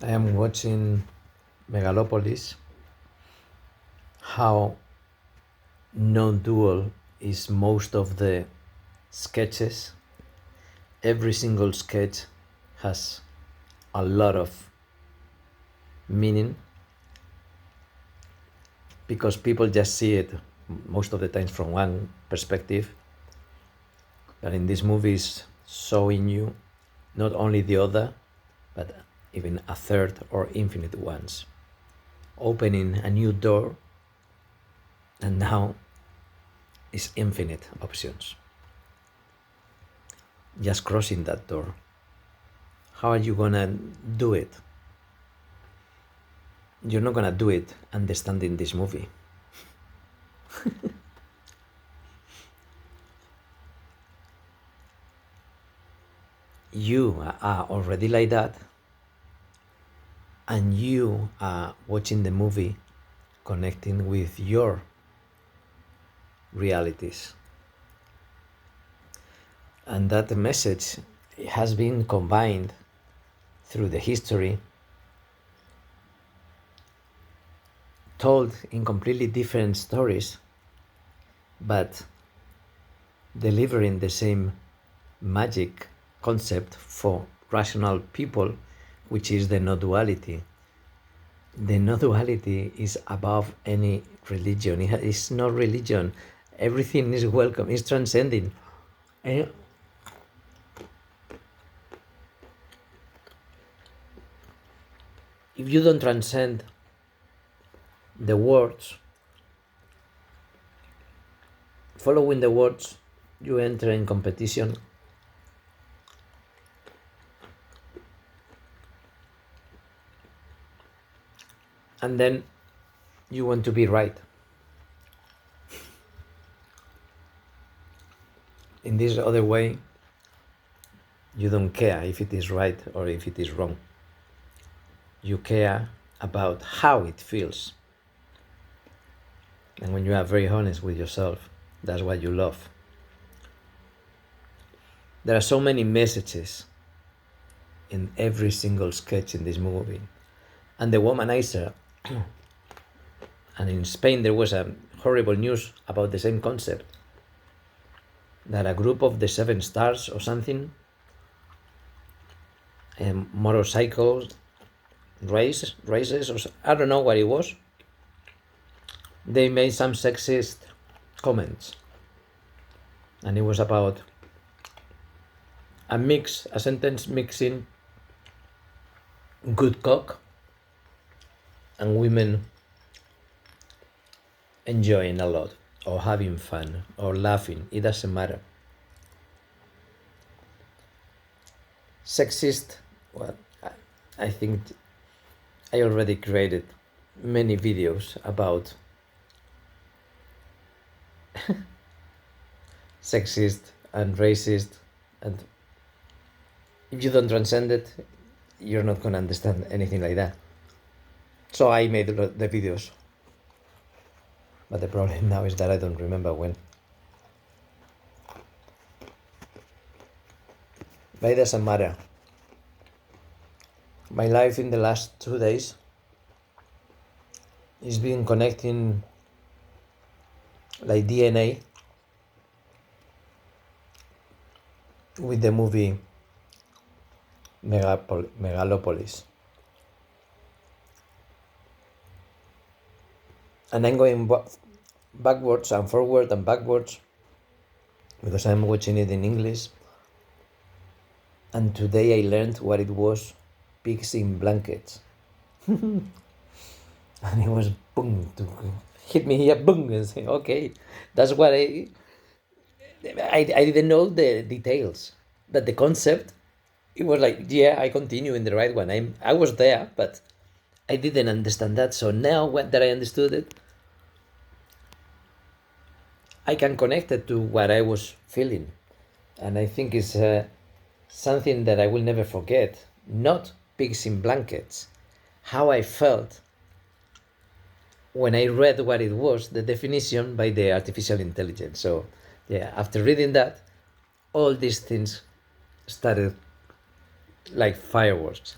I am watching Megalopolis, how non-dual is most of the sketches. Every single sketch has a lot of meaning because people just see it most of the times from one perspective. But in this movie is showing you not only the other, but even a third or infinite ones, opening a new door, and now is infinite options. Just crossing that door. How are you gonna do it? You're not gonna do it understanding this movie. You are already like that, and you are watching the movie connecting with your realities. And that message has been combined through the history, told in completely different stories, but delivering the same magic concept for rational people, which is the no-duality. The no-duality is above any religion. It's not religion. Everything is welcome. It's transcending. And if you don't transcend the words, following the words, you enter in competition. And then you want to be right. In this other way, you don't care if it is right or if it is wrong. You care about how it feels. And when you are very honest with yourself, that's what you love. There are so many messages in every single sketch in this movie. And the womanizer, and in Spain there was a horrible news about the same concept, that a group of the Seven Stars or something, motorcycles races, or I don't know what it was, they made some sexist comments, and it was about a sentence mixing good cock and women enjoying a lot or having fun or laughing. It doesn't matter. Sexist, well, I think I already created many videos about sexist and racist, and if you don't transcend it, you're not gonna understand anything like that. So I made the videos, but the problem now is that I don't remember when. But it doesn't matter. My life in the last 2 days is been connecting like DNA with the movie Megalopolis. And I'm going backwards and forward and backwards because I'm watching it in English. And today I learned what it was, pigs in blankets. And it was boom, to hit me here, boom, and say, okay, that's what I didn't know the details, but the concept, it was like, yeah, I continue in the right one. I was there, but I didn't understand that. So now that I understood it, I can connect it to what I was feeling. And I think it's something that I will never forget. Not pigs in blankets. How I felt when I read what it was, the definition by the artificial intelligence. So yeah, after reading that, all these things started like fireworks.